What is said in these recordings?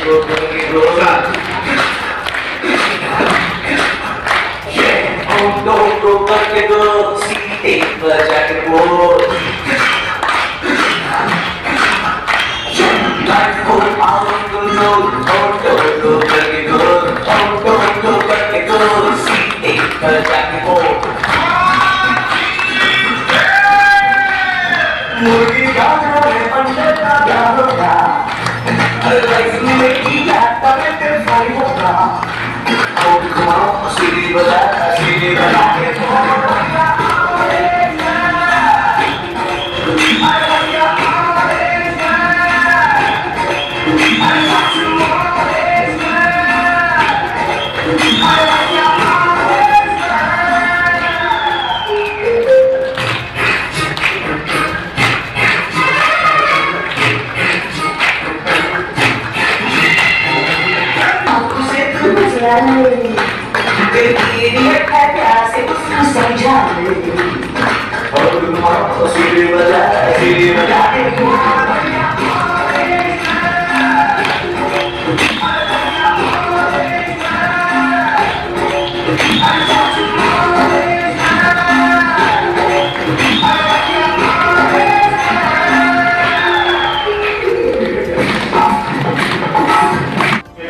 करके दो सीटे पर जाके बोल मुर्गी गाँव में पंडित का क्या होगा सीढ़ी बजा के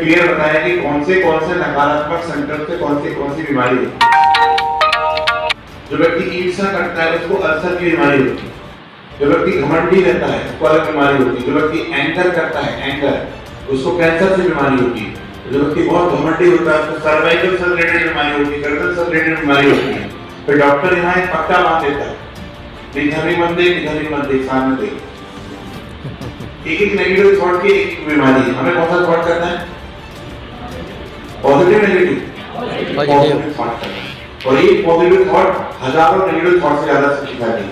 क्लियर बताया कि कौन से नकारात्मक संकल्प से कौन सी बीमारी है। जो व्यक्ति ईर्ष्या करता है उसको अल्सर की बीमारी होती है। जो व्यक्ति घमंडी रहता है उसको अलग बीमारी होती है। जो व्यक्ति एंकर करता है एंकर उसको कैंसर से बीमारी होती है। जो व्यक्ति बहुत घमंडी होता है उसको सर्वाइकल से रिलेटेड बीमारी होती है, गर्दन से रिलेटेड बीमारी होती है। फिर डॉक्टर यहाँ एक पट्टा बांध देता है, इधर भी मत देख सामने देख। एक नेगेटिव थॉट की एक बीमारी है। हमें कौन सा थॉट करना है? पॉजिटिव नेगेटिव पॉजिटिव थॉट करना है। और ये पॉजिटिव थॉट हजारों नेगेटिव थॉट से ज्यादा शक्तिशाली है।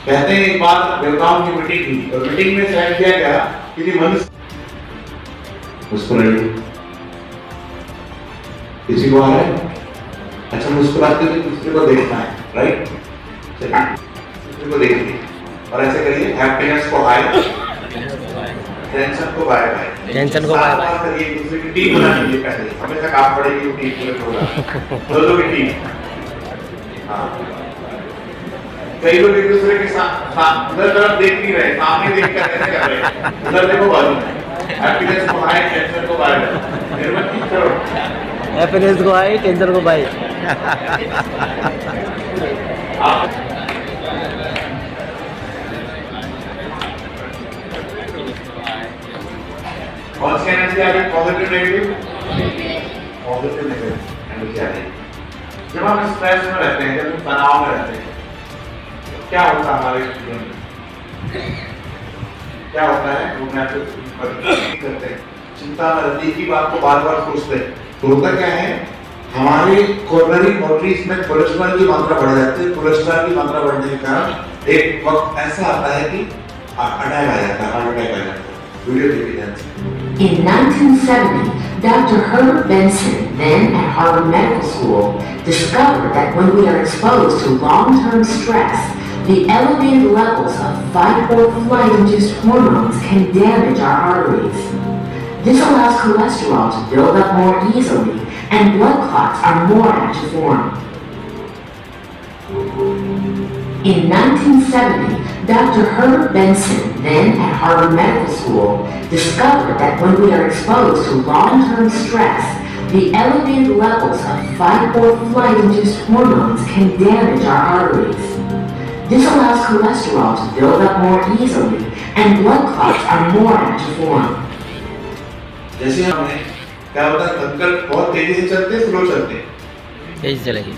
कहते हैं एक बार देवताओं की मीटिंग हुई और मीटिंग में सेलेक्ट किया गया कि मनुष्य मुस्कुराइए। किसी को आ रहा है? अच्छा, मुस्कुराते हुए दूसरे को देखना है, राइट? चलिए दूसरे को देखिए और ऐसे करिए, हैप्पीनेस को हाई, टेंशन को बाय बाय। टेंशन को बाय बाय करिए। दूसरे की टीम बना लीजिए। पहले हमेशा काम पड़ेगी टीम पूरे होगा, दोनों की टीम। हाँ, कई लोग एक दूसरे के साथ उधर तरफ देख नहीं रहे, सामने देख कर ऐसे कर रहे। उधर देखो बाजू में, हैप्पीनेस को हाई, टेंशन को बाय बाय। मेरे मत करो, हैप्पीनेस को हाई, टेंशन को बाय। कौन सी एनर्जी आ रही? Positive negative? Positive negative energy आ रही। जब हम स्ट्रेस में रहते हैं, जब हम तनाव में रहते हैं, तो क्या होता है हमारे जीवन में? क्या होता है? वो मैं करते हैं, चिंता में रहती की बात को बार-बार सोचते हैं। तो होता क्या है, हमारे कोरोनरी आर्टरीज में कोलेस्ट्रॉल की मात्रा बढ़ जाती है। कोलेस्ट्रॉल की मात्रा बढ़ने के कारण एक वक्त ऐसा आता है कि अटैक आ जाता है, हार्ट अटैक आ जाता है। In 1970, Dr. Herbert Benson, then at Harvard Medical School, discovered that when we are exposed to long-term stress, the elevated levels of fight or flight-induced hormones can damage our arteries. This allows cholesterol to build up more easily, and blood clots are more apt to form. In 1970, Dr. Herbert Benson, then at Harvard Medical School, discovered that when we are exposed to long-term stress, the elevated levels of fight or flight-induced hormones can damage our arteries. This allows cholesterol to build up more easily, and blood clots are more apt to form. जैसे हमें क्या होता है, संकल्प बहुत तेजी से चलते हैं, स्लो चलते हैं? तेजी चलेगी।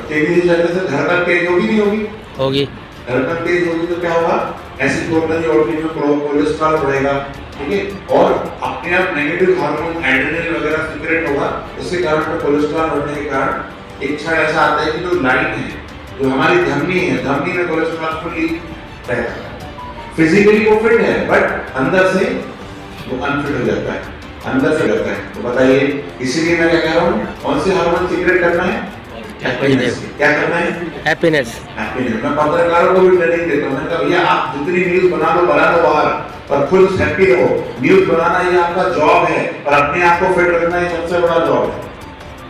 तेजी से चलने से धड़कन तेज होगी नहीं होगी? होगी। धड़कन तेज होगी तो क्या होगा? ऐसी कोरोनरी आर्टरी में कोलेस्ट्रॉल बढ़ेगा, ठीक है? और अपने आप नेगेटिव हार्मोन एड्रेनलिन वगैरह सीक्रेट होगा। उसके कारण कोलेस्ट्रॉल बढ़ने के कारण एक क्षण ऐसा आता है कि जो लाइन है, जो हमारी धमनी है, धमनी में कोलेस्ट्रॉल फुली रहता है। फिजिकली वो फिट है, बट अंदर से वो अनफिट हो जाता है, अंदर से रहता है। तो बताइए, इसीलिए मैं क्या कह रहा हूँ, कौन से हार्मोन सीक्रेट करना है? हैप्पीनेस। क्या करना है? हैप्पीनेस। हैप्पीनेस। मैं पत्रकारों को भी ट्रेनिंग देता हूँ, मैंने कहा भैया आप जितनी न्यूज बना लो बाहर, और खुद हैप्पी रहो। न्यूज बनाना ये आपका जॉब है और अपने आप को फिट रखना ये सबसे बड़ा जॉब है।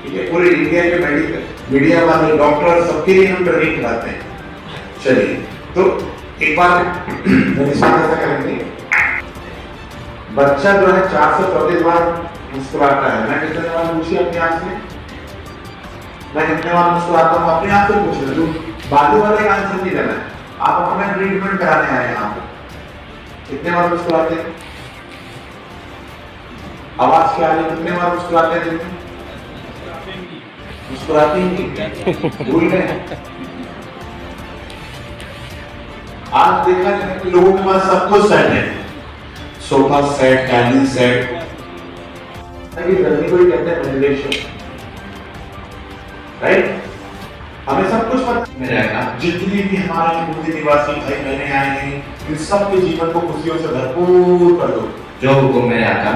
ठीक है, पूरे इंडिया के मेडिकल मीडिया वाले डॉक्टर सबके लिए हम ट्रेनिंग कराते हैं। चलिए, तो एक बार निशान ऐसा करेंगे, बच्चा जो है 434 बार मुस्कुराता है। मैं कितने बार पूछी अपने आप से, मैं कितने बार मुस्कुराता हूँ अपने आप से पूछ लो। बाजू वाले का आंसर नहीं देना है, आप अपना ट्रीटमेंट कराने आए यहाँ पे। कितने बार मुस्कुराते हैं? आवाज क्या आ रही है? कितने बार मुस्कुराते हैं दिन में? मुस्कुराते ही भूल गए। आज देखा जाए कि लोगों के पास सब कुछ सेट है, sofa set, dining set. Journey को ही कहते हैं मेडिटेशन, राइट? हमें सब कुछ पता रहेगा। जितने भी हमारे हिंदू निवासी भाई बहने आए हैं, इन सब के जीवन को खुशियों से भरपूर कर दो। जो हुक्म मेरे आका।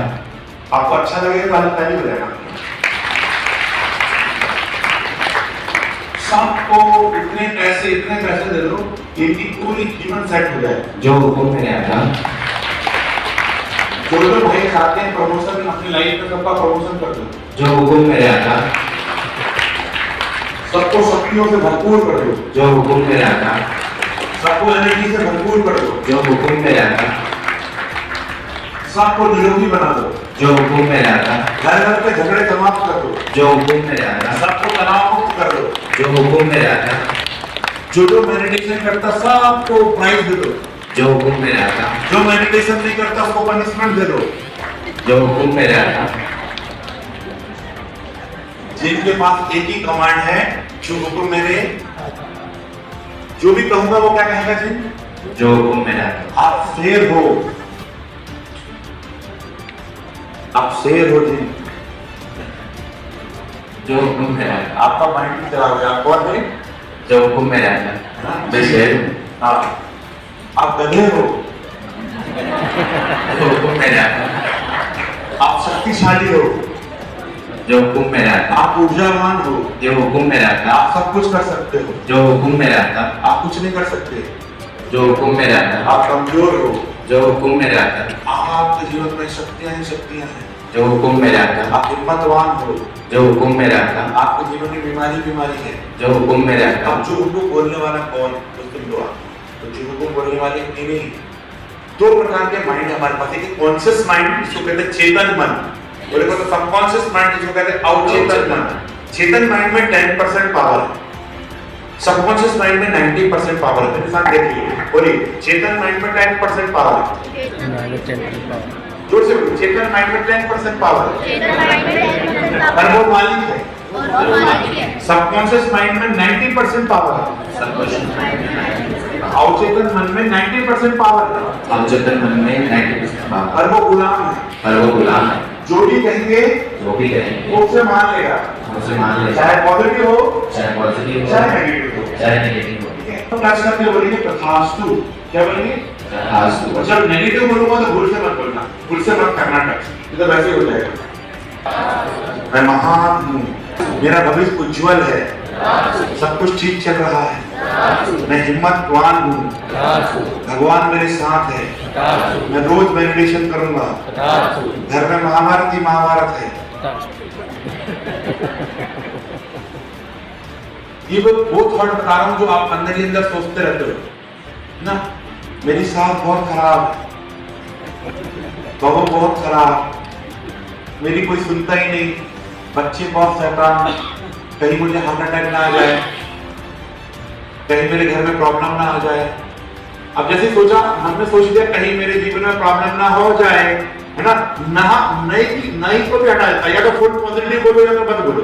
आपको अच्छा लगेगा तो ताली बजाना। सबको इतने पैसे दे दो कि इनकी पूरी जीवन सेट हो जाए। जो हुक्म मेरे आका। जो भाई चाहते हैं प्रमोशन, अपनी लाइफ में सबका प्रमोशन कर दो। जो हुक्म मेरे आका। सबको शक्तियों से भरपूर कर दो। जो हुक्म मेरे आका। सबको एनर्जी से भरपूर कर दो। जो हुक्म मेरे आका। सबको निरोगी बना दो। जो हुक्म मेरे आका। घर घर के झगड़े समाप्त कर दो। जो हुक्म मेरे आका। सबको तनाव मुक्त कर दो। जो हुक्म मेरे आका। जो मेडिटेशन करता सबको प्राइज दे दो। जो हुक्म मेरे आका। जो मेडिटेशन नहीं करता उसको पनिशमेंट दे दो। जो हुक्म मेरे आका। जिनके पास एक ही कमांड है, जो हुक्म मेरे, जो भी कहूंगा वो क्या कहेगा जी? जो हुक्म मेरे आका। आप शेर हो, आप शेर हो जी। जो हुक्म मेरे आका। आपका माइंड भी चला गया। आप कौन है? जो हुक्म मेरे आका। मैं शेर हूँ। हाँ, आप गधे हो। जो हुक्म मेरे आका। आप शक्तिशाली हो। जो हुक्म मेरे आका। आप ऊर्जावान हो। जो हुक्म मेरे आका। आप सब कुछ कर सकते हो। जो हुक्म मेरे आका। आप कुछ नहीं कर सकते। जो हुक्म मेरे आका। आप कमजोर हो। जो हुक्म मेरे आका। आपके जीवन में शक्तियां ही शक्तियां हैं। जो हुक्म मेरे आका। आप हिम्मतवान हो। जो हुक्म मेरे आका। आपके जीवन में बीमारी है। जो हुक्म मेरे आका। अब जो हुक्म बोलने वाला कौन? तुम दो। तो जो हुक्म बोलने वाले नहीं। दो प्रकार के माइंड हमारे पास है। एक कॉन्शियस माइंड, जिसको कहते हैं चेतन मन, और एक होता है सबकॉन्शियस माइंड, जिसको कहते हैं अवचेतन मन। चेतन माइंड में 10% पावर है, सबकॉन्शियस माइंड में 90% पावर है। मेरे साथ देखिए, बोलिए, चेतन माइंड में 10% पावर है। जोर से बोलिए, चेतन माइंड में 10% पावर है और वो मालिक है। सबकॉन्शियस माइंड में 90% पावर है, अवचेतन मन में 90% पावर है, अवचेतन मन में 90% पावर और वो गुलाम है। और वो गुलाम है। जो भी कहेंगे जो भी कहेंगे वो उसे मान लेगा, उसे मान लेगा, चाहे पॉजिटिव हो, चाहे पॉजिटिव हो, चाहे नेगेटिव हो। चाहे नेगेटिव हो। ठीक है, तो क्या करते बोलेंगे? तथास्तु। क्या बोलेंगे? तथास्तु। और जब नेगेटिव बोलूंगा तो भूल से मत बोलना, भूल से मत करना टच, ये तो वैसे ही हो जाएगा। मैं महान हूँ, मेरा भविष्य उज्जवल है, सब कुछ ठीक चल रहा है, मैं हिम्मतवान हूँ, भगवान मेरे साथ है, मैं रोज मेडिटेशन करूंगा, घर में महाभारत ही महाभारत है। ये वो थॉट बता रहा हूँ जो आप अंदर ही अंदर सोचते रहते हो ना। मेरी साथ बहुत खराब है, बहू बहुत खराब, मेरी कोई सुनता ही नहीं, बच्चे बहुत शैतान, कहीं मुझे हार्ट अटैक ना आ जाए, कहीं मेरे घर में प्रॉब्लम ना आ जाए। अब जैसे सोचा, मन में सोच लिया कहीं मेरे जीवन में प्रॉब्लम ना हो जाए, है ना, नहीं को भी हटा देता, या तो फुल पॉजिटिव बोलो या तो बंद बोलो।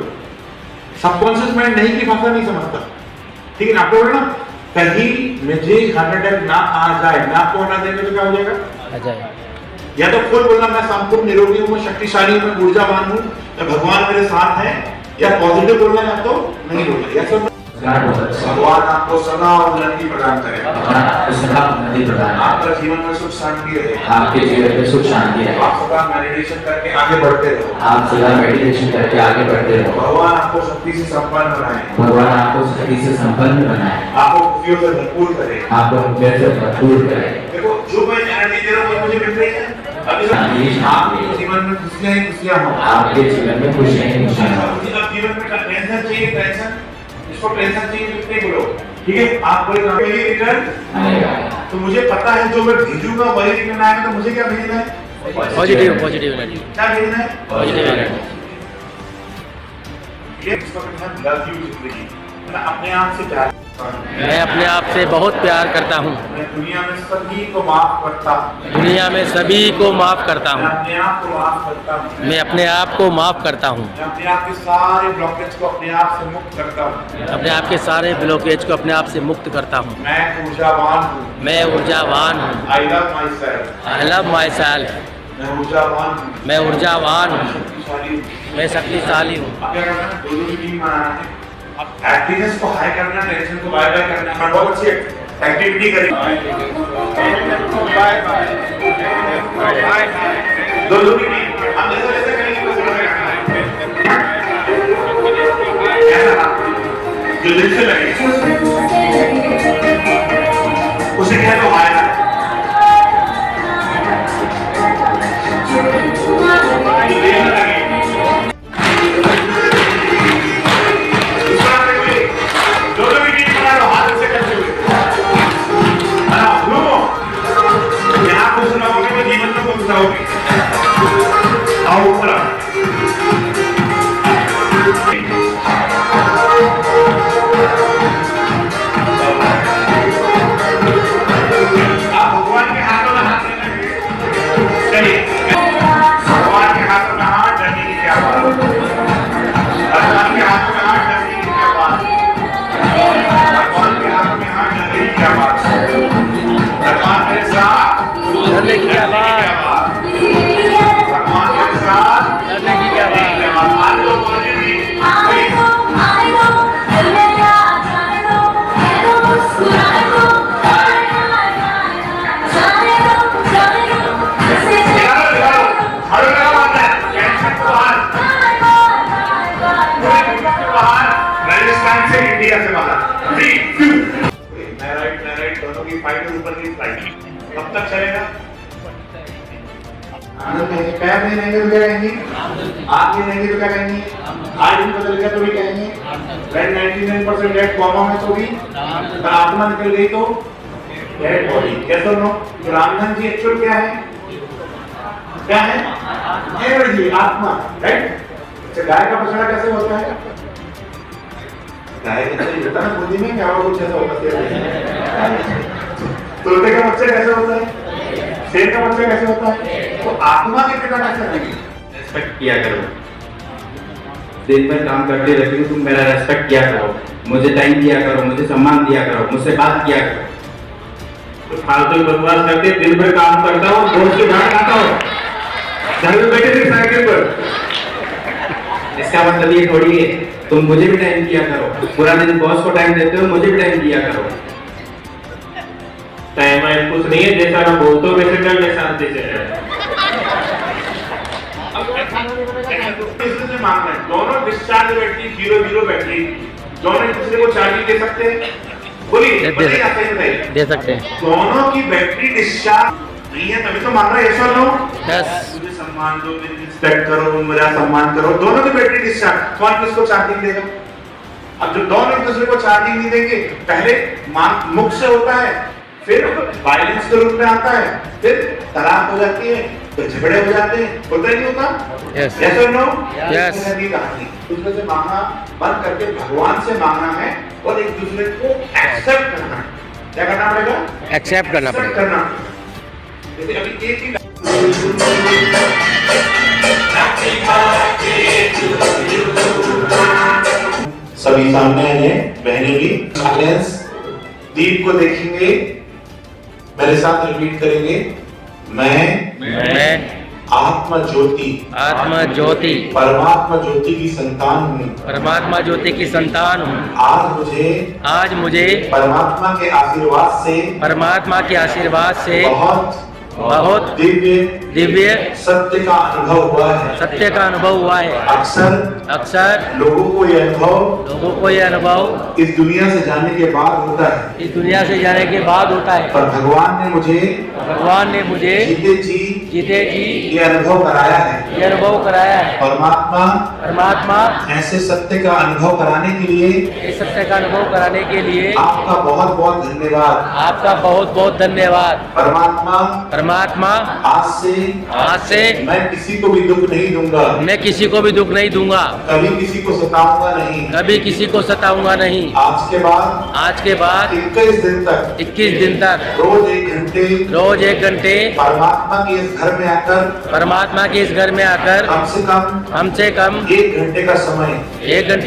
सबकॉन्शियस माइंड नहीं की भाषा नहीं समझता, ठीक है ना। आपको बोलना कहीं मुझे हार्ट अटैक ना आ जाए, ना आपको हटा देंगे तो क्या हो जाएगा? आ जाए। या तो फुल बोलना मैं संपूर्ण निरोगी हूँ, मैं शक्तिशाली हूँ, मैं ऊर्जावान हूँ, या भगवान मेरे साथ है, या पॉजिटिव बोलना या तो नहीं बोलना। या सब भगवान आपको सदा और उन्नति प्रदान करे, आपका जीवन में सुख शांति रहे, आपके जीवन में सुख शांति रहे, आप सदा मेडिटेशन करके आगे बढ़ते रहो, आप सदा मेडिटेशन करके आगे बढ़ते रहो, भगवान आपको शक्ति से संपन्न बनाए, भगवान आपको शक्ति से संपन्न बनाए, आपको खुशियों से भरपूर करे, आपको खुशियों से भरपूर करे। देखो जो मैं एनर्जी दे रहा हूँ मुझे मिल रही है अभी आपके जीवन में खुशियां हो आपके जीवन में खुशियां ही खुशियां हो। मुझे अब जीवन में टेंशन चाहिए, टेंशन इसको टेंशन चाहिए कितने बोलो, ठीक है। आप कोई काम में रिटर्न आएगा तो मुझे पता है जो मैं भेजूंगा वही रिटर्न आएगा, तो मुझे क्या भेजना है? पॉजिटिव पॉजिटिव एनर्जी, क्या भेजना है? Positive energy. ये इस वक्त है लव यू जिंदगी, मैं अपने आप से प्यार करता हूं। मैं अपने आप से बहुत प्यार करता हूँ। मैं दुनिया में सभी को माफ करता हूं। दुनिया में सभी को माफ़ करता मैं हूँ। अपने आप को माफ करता हूं। मैं अपने आप को माफ़ करता हूँ। मैं अपने आप के सारे ब्लॉकेज को अपने आप से मुक्त करता हूं। अपने आप के सारे ब्लॉकेज को अपने आप से मुक्त करता हूँ। मैं ऊर्जावान हूं। मैं ऊर्जावान हूँ। I love my self. I love my self. मैं ऊर्जावान हूं। मैं ऊर्जावान हूँ। शक्तिशाली हूं। मैं शक्तिशाली हूँ। अब क्या करना है? दोनों की टीम बनाना है। अब हैप्पीनेस को हाई करना, टेंशन को बाय बाय करना है। बहुत अच्छी एक्टिविटी करेंगे। दोनों की टीम हम जैसे जैसे करेंगे वैसे वैसे करना है। ऐसा जो दिल से लगे उसे क्या तो हाय ना जो दिल में लगे दोनों की टीम बना लो, हाथ से करते हुए यहाँ खुश रहोगे तो जीवन में खुश रहोगे। आओ ऊपर आप भगवान के हाथों में हाथ रखेंगे। चलिए भगवान के हाथों में हाथ, डरने की क्या बात, भगवान के हाथों में हाथ, डरने की क्या बात, भगवान के हाथों में हाथ, डरने की क्या बात, भगवान के साथ डरने की क्या बात, भगवान के साथ डरने की क्या बात। आज लोग बोलेंगे राजस्थान से इंडिया से बाहर मैं राइट दोनों की फाइट ऊपर की फ्लाइट कब तक चलेगा? आनंद नहीं, पैर नहीं रहेंगे तो क्या कहेंगे? आँख नहीं रहेंगे तो क्या कहेंगे? आज भी बदल गया तो भी कहेंगे? When 99% डेड कोमा में तो भी पर आत्मा निकल गई तो डेड बॉडी। कैसे नो? तो रामधन जी एक्चुअल क्या है? क्या है? एनर्जी, आत्मा, राइट? अच्छा गाय का बछड़ा कैसे होता है? गाय का बछड़ा होता है ना बुद्धि में क्या वो कुछ ऐसा होता है? तोते का बच्चा कैसे होता है? शेर का बच्चा कैसे होता है? तो आत्मा के पिता कैसे होंगे? रेस्पेक्ट किया करो, दिन भर काम करते रहते हो, तुम मेरा रेस्पेक्ट किया करो, मुझे टाइम दिया करो, मुझे सम्मान दिया करो, मुझसे बात किया करो। तो फालतू बकवास करते दिन भर काम करता हूँ, दोस्त के घर आता हूँ, घर में बैठे थे साइकिल पर। इसका मतलब ये थोड़ी है तुम मुझे भी टाइम दिया करो, पूरा दिन बॉस को टाइम देते हो, मुझे भी टाइम दिया करो। टाइम आइम कुछ नहीं है, जैसा मैं बोलता हूँ वैसे कर ले, शांति से। इससे मांगना है, दोनों डिस्चार्ज बैटरी 0-0 बैटरी, दोनों एक दूसरे को चार्जिंग दे सकते हैं? बोलिए बताइए, आप सही बताइए। दे सकते हैं। दोनों की बैटरी डिस्चार्ज नहीं है तभी तो मांग रहा है, ऐसा लो। यस। मुझे सम्मान दो, मेरी रिस्पेक्ट करो, मेरा सम्मान करो, दोनों की बैटरी डिस्चार्ज, कौन किसको चार्जिंग देगा? अब जब दोनों एक दूसरे को चार्जिंग नहीं देंगे, पहले मुख से होता है, फिर वायलेंस के रूप में आता है, फिर तलाक हो जाती है, तो झगड़े हो जाते हैं, होता ही नहीं होता? Yes. Yes or no? Yes. दूसरे से मांगना बंद करके भगवान से मांगना है और एक दूसरे को एक्सेप्ट करना है। क्या करना पड़ेगा? एक्सेप्ट करना Accept पड़ेगा। करना। जैसे अभी एक ही सभी सामने हैं, बहनें भी। साइलेंस, दीप को देखेंगे, मेरे साथ रिपीट करेंगे। मैं आत्मा ज्योति परमात्मा ज्योति की संतान हूँ। परमात्मा ज्योति की संतान हूँ। आज मुझे परमात्मा के आशीर्वाद से बहुत बहुत दिव्य सत्य का अनुभव हुआ है। सत्य का अनुभव हुआ है। अक्सर लोगों को यह अनुभव इस दुनिया से जाने के बाद होता है। इस दुनिया से जाने के बाद होता है। पर भगवान ने मुझे जीते जी ये अनुभव कराया है। परमात्मा ऐसे सत्य का अनुभव कराने के लिए आपका बहुत बहुत धन्यवाद। परमात्मा आज से मैं किसी को भी दुख नहीं दूंगा। कभी किसी को सताऊंगा नहीं। आज के बाद 21 दिन तक रोज एक घंटे परमात्मा के इस घर में आकर कम से कम 1 घंटे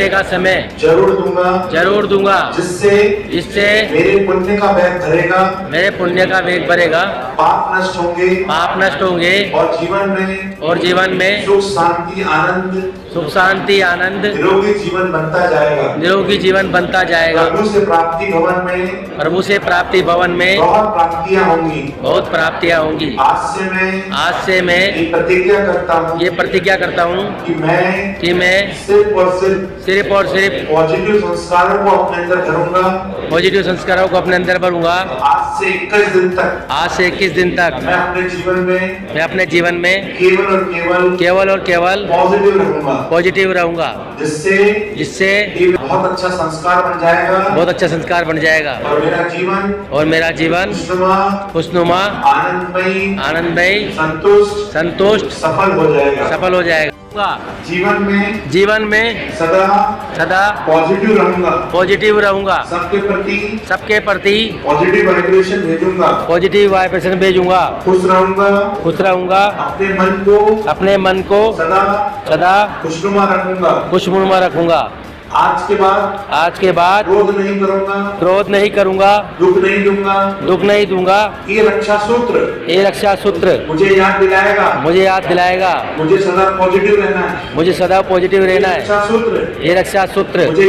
का समय जरूर दूंगा। जिससे मेरे पुण्य का वेग बढ़ेगा। पाप नष्ट होंगे और जीवन में सुख शांति आनंद निरोगी जीवन बनता जाएगा। प्रभु से प्राप्ति भवन में बहुत प्राप्तियां होंगी। आज से मैं ये प्रतिज्ञा करता हूँ कि मैं सिर्फ और सिर्फ पॉजिटिव संस्कारों को अपने अंदर भरूंगा। आज से 21 दिन तक मैं अपने जीवन में केवल और केवल पॉजिटिव रहूंगा। जिससे बहुत अच्छा संस्कार बन जाएगा और मेरा जीवन खुशनुमा आनंदमयी संतुष्ट सफल हो जाएगा। जीवन में सदा पॉजिटिव रहूंगा। सबके प्रति पॉजिटिव वाइब्रेशन भेजूंगा। खुश रहूंगा। अपने मन को सदा खुशनुमा रखूंगा। आज के बाद क्रोध नहीं करूंगा। दुख नहीं दूंगा। ये रक्षा सूत्र मुझे याद दिलाएगा। मुझे सदा पॉजिटिव रहना है। ये रक्षा सूत्र मुझे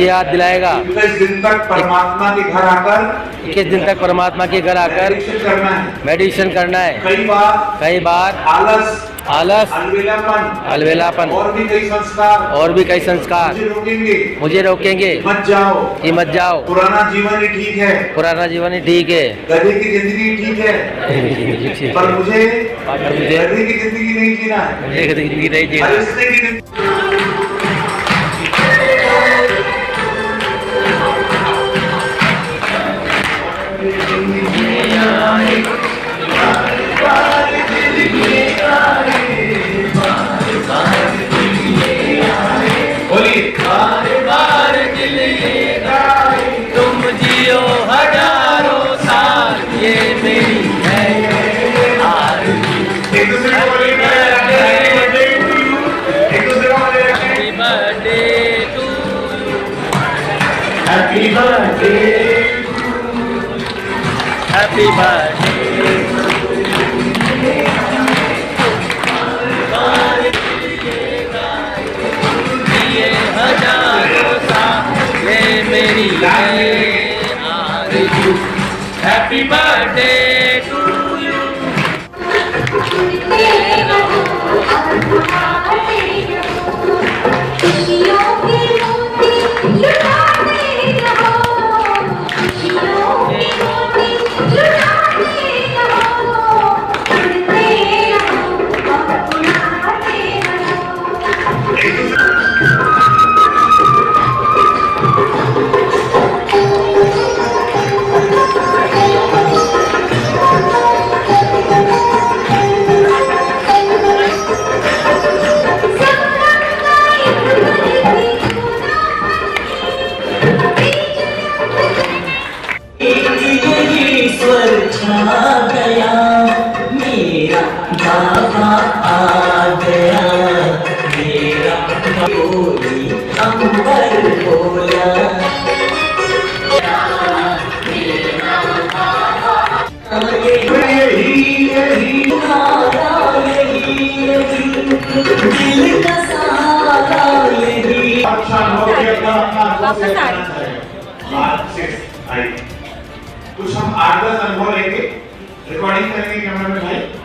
याद दिलाएगा। 21 दिन तक परमात्मा के घर आकर मेडिटेशन करना है। कई बार आलस अलवेलापन और भी कई संस्कार मुझे रोकेंगे कि मत जाओ। पुराना जीवन ही ठीक है। गधे की जिंदगी ठीक है पर मुझे गधे की जिंदगी नहीं जीना है। तुम जियो हजारों साल ये मेरी है हैप्पी बर्थडे ये हजारों साल ये मेरी आरज़ू। Happy birthday to you. कुछ हम 8-10 अनुभव लेंगे रिकॉर्डिंग करेंगे कैमरा में भाई।